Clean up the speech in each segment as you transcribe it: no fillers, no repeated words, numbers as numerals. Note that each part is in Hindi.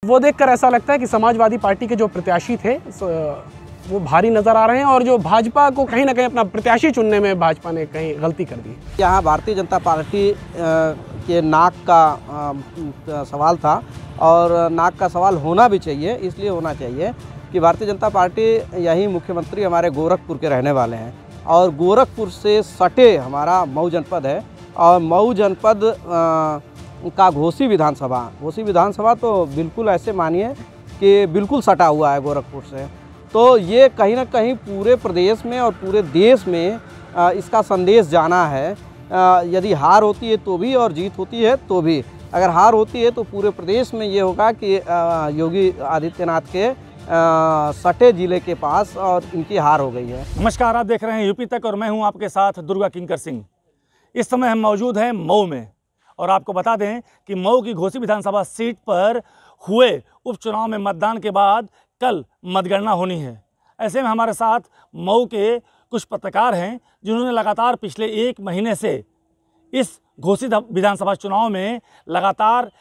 वो देखकर ऐसा लगता है कि समाजवादी पार्टी के जो प्रत्याशी थे वो भारी नज़र आ रहे हैं और जो भाजपा को कहीं ना कहीं अपना प्रत्याशी चुनने में भाजपा ने कहीं गलती कर दी। यहाँ भारतीय जनता पार्टी के नाक का सवाल था और नाक का सवाल होना भी चाहिए, इसलिए होना चाहिए कि भारतीय जनता पार्टी यही मुख्यमंत्री हमारे गोरखपुर के रहने वाले हैं और गोरखपुर से सटे हमारा मऊ जनपद है और मऊ जनपद का घोसी विधानसभा तो बिल्कुल ऐसे मानिए कि बिल्कुल सटा हुआ है गोरखपुर से। तो ये कहीं ना कहीं पूरे प्रदेश में और पूरे देश में इसका संदेश जाना है। यदि हार होती है तो भी और जीत होती है तो भी। अगर हार होती है तो पूरे प्रदेश में ये होगा कि योगी आदित्यनाथ के सटे जिले के पास और इनकी हार हो गई है। नमस्कार, आप देख रहे हैं यूपी तक और मैं हूं आपके साथ दुर्गा किंकर सिंह। इस समय हम मौजूद हैं मऊ में और आपको बता दें कि मऊ की घोसी विधानसभा सीट पर हुए उपचुनाव में मतदान के बाद कल मतगणना होनी है। ऐसे में हमारे साथ मऊ के कुछ पत्रकार हैं जिन्होंने लगातार पिछले 1 महीने से इस घोसी विधानसभा चुनाव में लगातार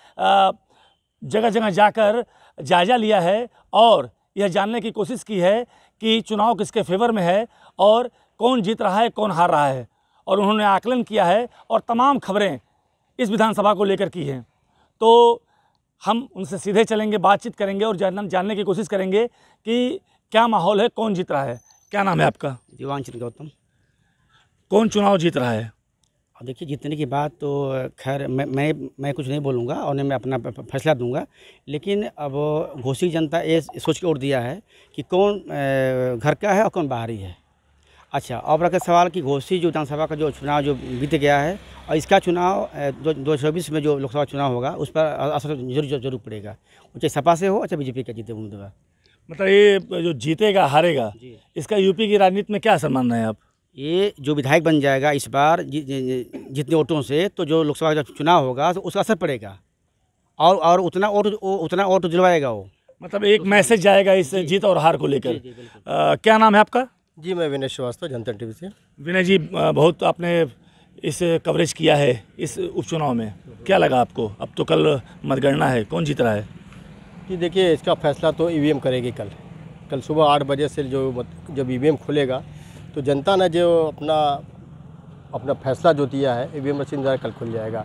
जगह जगह जाकर जायजा लिया है और यह जानने की कोशिश की है कि चुनाव किसके फेवर में है और कौन जीत रहा है, कौन हार रहा है। और उन्होंने आकलन किया है और तमाम खबरें इस विधानसभा को लेकर की हैं। तो हम उनसे सीधे चलेंगे, बातचीत करेंगे और जानने की कोशिश करेंगे कि क्या माहौल है, कौन जीत रहा है। क्या नाम है आपका? दीवानचंद गौतम। कौन चुनाव जीत रहा है? देखिए, जीतने की बात तो खैर मैं कुछ नहीं बोलूँगा और मैं अपना फैसला दूंगा, लेकिन अब घोसी जनता ये सोच के वोट दिया है कि कौन घर का है और कौन बाहरी है। अच्छा, अब रखे सवाल कि घोसी जो विधानसभा का जो चुनाव जो बीत गया है और इसका चुनाव 2024 में जो लोकसभा चुनाव होगा उस पर असर जरूर पड़ेगा, चाहे सपा से हो, चाहे बीजेपी का जीते उम्मीदवार। मतलब ये जो जीतेगा हारेगा, इसका यूपी की राजनीति में क्या असर मान रहे हैं आप? ये जो विधायक बन जाएगा इस बार जितने वोटों से, तो जो लोकसभा का चुनाव होगा तो उसका असर पड़ेगा और उतना वोट दिलवाएगा वो। मतलब एक मैसेज जाएगा इस जीत और हार को लेकर। क्या नाम है आपका? जी, मैं विनय श्रीवास्तव, जनता टीवी से। विनय जी, बहुत आपने इस कवरेज किया है इस उपचुनाव में, क्या लगा आपको? अब तो कल मतगणना है, कौन जीत रहा है? जी देखिए, इसका फैसला तो ईवीएम करेगी। कल सुबह 8 बजे से जब ईवीएम खुलेगा तो जनता ने जो अपना फैसला जो दिया है, ईवीएम मशीन द्वारा कल खुल जाएगा।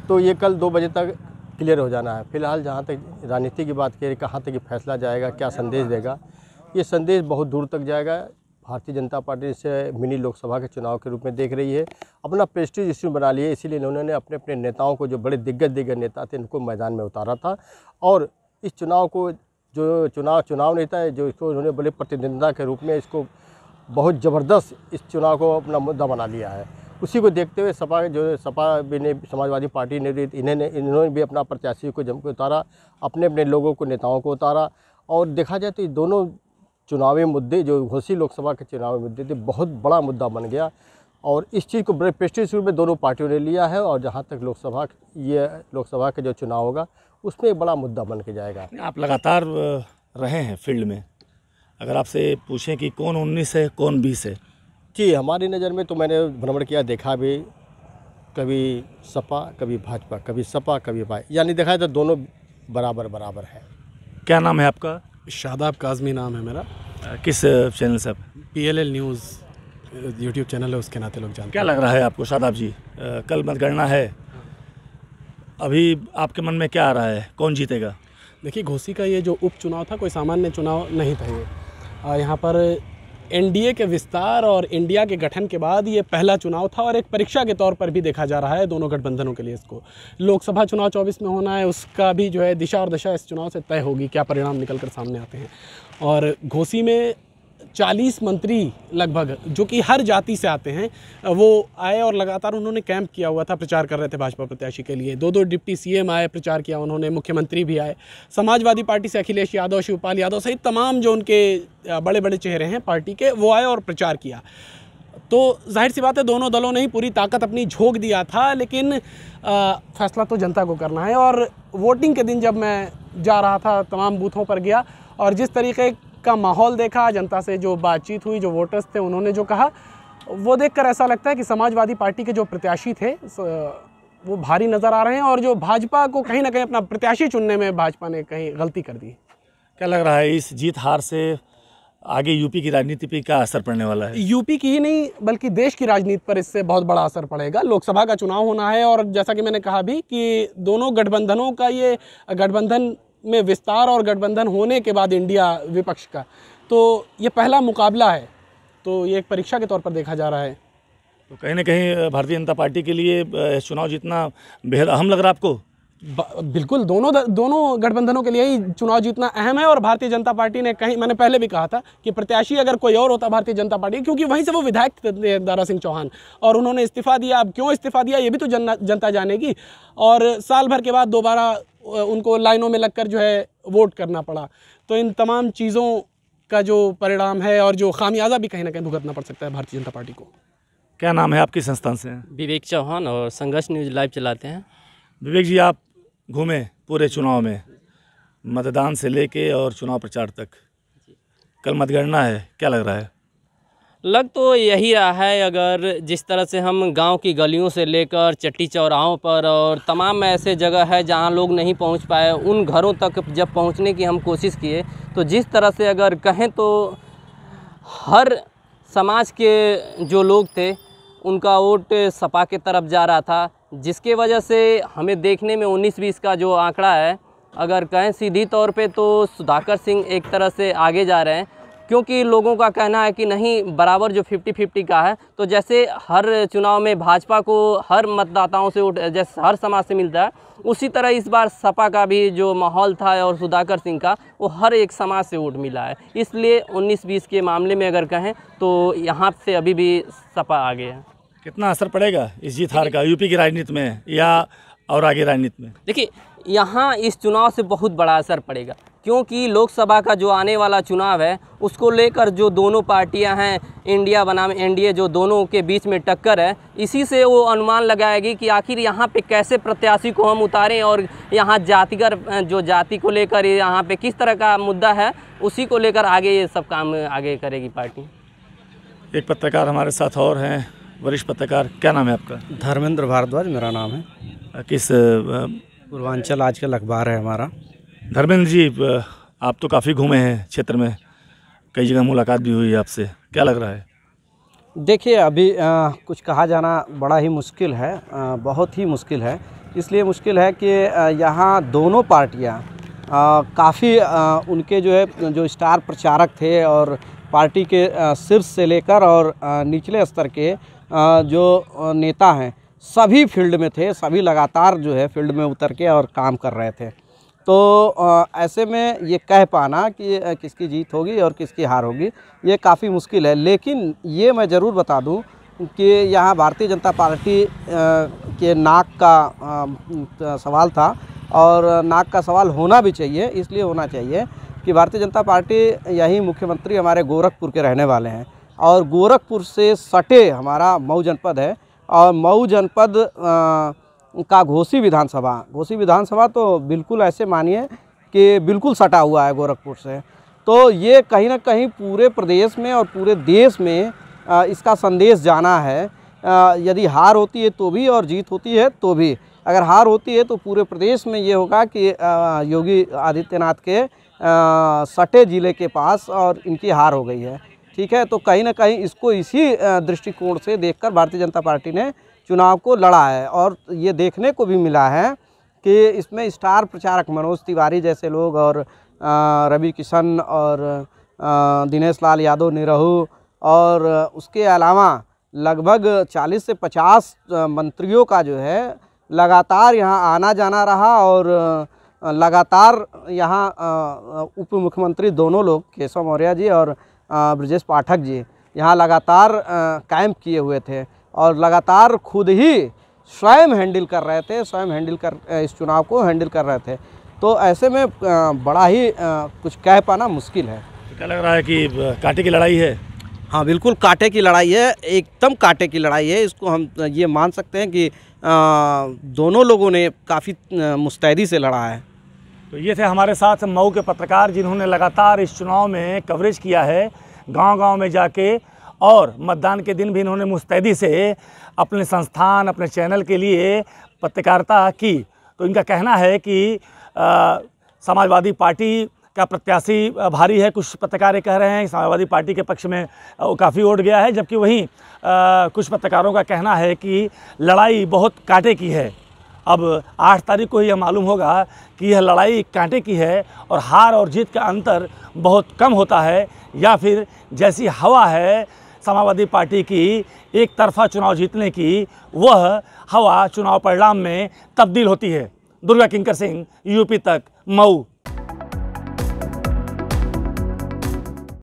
तो ये कल 2 बजे तक क्लियर हो जाना है। फिलहाल जहाँ तक राजनीति की बात करें, कहाँ तक ये फैसला जाएगा, क्या संदेश देगा, ये संदेश बहुत दूर तक जाएगा। भारतीय जनता पार्टी इसे मिनी लोकसभा के चुनाव के रूप में देख रही है, अपना प्रेस्टीज इश्यू बना लिया। इसीलिए इन्होंने अपने नेताओं को, जो बड़े दिग्गज नेता थे, इनको मैदान में उतारा था और इस चुनाव को जो चुनाव नेता है, जो इसको उन्होंने बड़े प्रतिद्वंद्विता के रूप में इसको बहुत ज़बरदस्त इस चुनाव को अपना मुद्दा बना लिया है। उसी को देखते हुए सपा भी ने, समाजवादी पार्टी ने भी, इन्होंने भी अपना प्रत्याशी को जम के उतारा, अपने लोगों को, नेताओं को उतारा। और देखा जाए तो ये दोनों चुनावी मुद्दे, जो घोसी लोकसभा के चुनावी मुद्दे थे, बहुत बड़ा मुद्दा बन गया और इस चीज़ को बड़े प्रेस्टीज रूप में दोनों पार्टियों ने लिया है। और जहाँ तक लोकसभा के जो चुनाव होगा उसमें एक बड़ा मुद्दा बन के जाएगा। आप लगातार रहे हैं फील्ड में, अगर आपसे पूछें कि कौन 19 है, कौन 20 है? जी, हमारी नज़र में तो मैंने भ्रमण किया, देखा भी, कभी सपा कभी भाजपा, कभी सपा कभी भाई, यानी देखा जाए तो दोनों बराबर है। क्या नाम है आपका? शादाब काज़मी नाम है मेरा। किस चैनल से आप? PLL न्यूज़ यूट्यूब चैनल है, उसके नाते लोग जानते हैं। क्या लग रहा है आपको शादाब जी? कल मतगणना है, अभी आपके मन में क्या आ रहा है, कौन जीतेगा? देखिए, घोसी का ये जो उपचुनाव था कोई सामान्य चुनाव नहीं था। ये यहाँ पर NDA के विस्तार और इंडिया के गठन के बाद ये पहला चुनाव था और एक परीक्षा के तौर पर भी देखा जा रहा है दोनों गठबंधनों के लिए। इसको लोकसभा चुनाव 24 में होना है, उसका भी जो है दिशा और दशा इस चुनाव से तय होगी, क्या परिणाम निकल कर सामने आते हैं। और घोसी में 40 मंत्री लगभग, जो कि हर जाति से आते हैं, वो आए और लगातार उन्होंने कैंप किया हुआ था, प्रचार कर रहे थे भाजपा प्रत्याशी के लिए। 2 डिप्टी CM आए, प्रचार किया उन्होंने, मुख्यमंत्री भी आए। समाजवादी पार्टी से अखिलेश यादव, शिवपाल यादव सहित तमाम जो उनके बड़े बड़े चेहरे हैं पार्टी के, वो आए और प्रचार किया। तो जाहिर सी बात है, दोनों दलों ने ही पूरी ताकत अपनी झोंक दिया था, लेकिन फैसला तो जनता को करना है। और वोटिंग के दिन जब मैं जा रहा था, तमाम बूथों पर गया और जिस तरीके का माहौल देखा, जनता से जो बातचीत हुई, जो वोटर्स थे उन्होंने जो कहा, वो देखकर ऐसा लगता है कि समाजवादी पार्टी के जो प्रत्याशी थे वो भारी नज़र आ रहे हैं और जो भाजपा को कहीं ना कहीं अपना प्रत्याशी चुनने में भाजपा ने कहीं गलती कर दी। क्या लग रहा है इस जीत हार से आगे यूपी की राजनीति पे क्या असर पड़ने वाला है? यूपी की ही नहीं बल्कि देश की राजनीति पर इससे बहुत बड़ा असर पड़ेगा। लोकसभा का चुनाव होना है और जैसा कि मैंने कहा भी कि दोनों गठबंधनों का ये गठबंधन में विस्तार और गठबंधन होने के बाद इंडिया विपक्ष का, तो ये पहला मुकाबला है, तो ये एक परीक्षा के तौर पर देखा जा रहा है। तो कहीं ना कहीं भारतीय जनता पार्टी के लिए चुनाव जीतना बेहद अहम लग रहा है आपको? बिल्कुल, दोनों गठबंधनों के लिए ही चुनाव जीतना अहम है। और भारतीय जनता पार्टी ने कहीं, मैंने पहले भी कहा था कि प्रत्याशी अगर कोई और होता भारतीय जनता पार्टी, क्योंकि वहीं से वो विधायक थे दारा सिंह चौहान और उन्होंने इस्तीफा दिया। अब क्यों इस्तीफा दिया ये भी तो जनता जानेगी, और साल भर के बाद दोबारा उनको लाइनों में लगकर जो है वोट करना पड़ा। तो इन तमाम चीज़ों का जो परिणाम है और जो खामियाजा भी कहीं ना कहीं भुगतना पड़ सकता है भारतीय जनता पार्टी को। क्या नाम है आपकी संस्थान से? विवेक चौहान, और संघर्ष न्यूज़ लाइव चलाते हैं। विवेक जी, आप घूमे पूरे चुनाव में, मतदान से लेके और चुनाव प्रचार तक, कल मतगणना है, क्या लग रहा है? लग तो यही रहा है, अगर जिस तरह से हम गांव की गलियों से लेकर चट्टी चौराहों पर और तमाम ऐसे जगह है जहां लोग नहीं पहुंच पाए, उन घरों तक जब पहुंचने की हम कोशिश किए, तो जिस तरह से अगर कहें तो हर समाज के जो लोग थे उनका वोट सपा के तरफ जा रहा था, जिसके वजह से हमें देखने में 19-20 का जो आंकड़ा है, अगर कहें सीधी तौर पे तो सुधाकर सिंह एक तरह से आगे जा रहे हैं, क्योंकि लोगों का कहना है कि नहीं, बराबर जो 50-50 का है। तो जैसे हर चुनाव में भाजपा को हर मतदाताओं से वोट जैसे हर समाज से मिलता है, उसी तरह इस बार सपा का भी जो माहौल था और सुधाकर सिंह का, वो हर एक समाज से वोट मिला है। इसलिए 19-20 के मामले में अगर कहें तो यहाँ से अभी भी सपा आगे है। कितना असर पड़ेगा इस जीत हार का यूपी की राजनीति में या और आगे राजनीति में? देखिए, यहाँ इस चुनाव से बहुत बड़ा असर पड़ेगा, क्योंकि लोकसभा का जो आने वाला चुनाव है उसको लेकर जो दोनों पार्टियां हैं, इंडिया बनाम एनडीए, जो दोनों के बीच में टक्कर है, इसी से वो अनुमान लगाएगी कि आखिर यहाँ पे कैसे प्रत्याशी को हम उतारें और यहाँ जातिगत जो जाति को लेकर यहाँ पे किस तरह का मुद्दा है, उसी को लेकर आगे ये सब काम आगे करेगी पार्टी। एक पत्रकार हमारे साथ और हैं, वरिष्ठ पत्रकार, क्या नाम है आपका? धर्मेंद्र भारद्वाज मेरा नाम है। किस पूर्वांचल आजकल अखबार है हमारा। धर्मेंद्र जी, आप तो काफ़ी घूमे हैं क्षेत्र में, कई जगह मुलाकात भी हुई है आपसे, क्या लग रहा है? देखिए, अभी कुछ कहा जाना बड़ा ही मुश्किल है, बहुत ही मुश्किल है। इसलिए मुश्किल है कि यहाँ दोनों पार्टियाँ काफ़ी उनके जो है जो स्टार प्रचारक थे और पार्टी के शीर्ष से लेकर और निचले स्तर के जो नेता हैं, सभी फील्ड में थे, सभी लगातार जो है फील्ड में उतर के और काम कर रहे थे। तो ऐसे में ये कह पाना कि किसकी जीत होगी और किसकी हार होगी, ये काफ़ी मुश्किल है। लेकिन ये मैं ज़रूर बता दूं कि यहाँ भारतीय जनता पार्टी के नाक का सवाल था, और नाक का सवाल होना भी चाहिए। इसलिए होना चाहिए कि भारतीय जनता पार्टी, यही मुख्यमंत्री हमारे गोरखपुर के रहने वाले हैं, और गोरखपुर से सटे हमारा मऊ जनपद है, और मऊ जनपद का घोसी विधानसभा तो बिल्कुल ऐसे मानिए कि बिल्कुल सटा हुआ है गोरखपुर से। तो ये कहीं ना कहीं पूरे प्रदेश में और पूरे देश में इसका संदेश जाना है। यदि हार होती है तो भी और जीत होती है तो भी। अगर हार होती है तो पूरे प्रदेश में ये होगा कि योगी आदित्यनाथ के सटे ज़िले के पास और इनकी हार हो गई है। ठीक है, तो कहीं ना कहीं इसको इसी दृष्टिकोण से देखकर भारतीय जनता पार्टी ने चुनाव को लड़ा है। और ये देखने को भी मिला है कि इसमें स्टार प्रचारक मनोज तिवारी जैसे लोग और रवि किशन और दिनेश लाल यादव निरहू, और उसके अलावा लगभग 40 से 50 मंत्रियों का जो है लगातार यहाँ आना जाना रहा। और लगातार यहाँ उप मुख्यमंत्री दोनों लोग, केशव मौर्य जी और ब्रजेश पाठक जी, यहाँ लगातार कैंप किए हुए थे और लगातार खुद ही स्वयं हैंडल कर रहे थे, इस चुनाव को हैंडल कर रहे थे। तो ऐसे में बड़ा ही कुछ कह पाना मुश्किल है। क्या लग रहा है कि कांटे की लड़ाई है? हाँ, बिल्कुल कांटे की लड़ाई है, एकदम कांटे की लड़ाई है। इसको हम ये मान सकते हैं कि दोनों लोगों ने काफ़ी मुस्तैदी से लड़ा है। तो ये थे हमारे साथ मऊ के पत्रकार, जिन्होंने लगातार इस चुनाव में कवरेज किया है, गांव-गांव में जाके, और मतदान के दिन भी इन्होंने मुस्तैदी से अपने संस्थान, अपने चैनल के लिए पत्रकारिता की, तो इनका कहना है कि समाजवादी पार्टी का प्रत्याशी भारी है। कुछ पत्रकार कह रहे हैं समाजवादी पार्टी के पक्ष में काफ़ी वोट गया है, जबकि वहीं कुछ पत्रकारों का कहना है कि लड़ाई बहुत कांटे की है। अब 8 तारीख को यह मालूम होगा कि यह लड़ाई कांटे की है और हार और जीत का अंतर बहुत कम होता है, या फिर जैसी हवा है समाजवादी पार्टी की एक तरफा चुनाव जीतने की, वह हवा चुनाव परिणाम में तब्दील होती है। दुर्गा किंकर सिंह, यूपी तक, मऊ।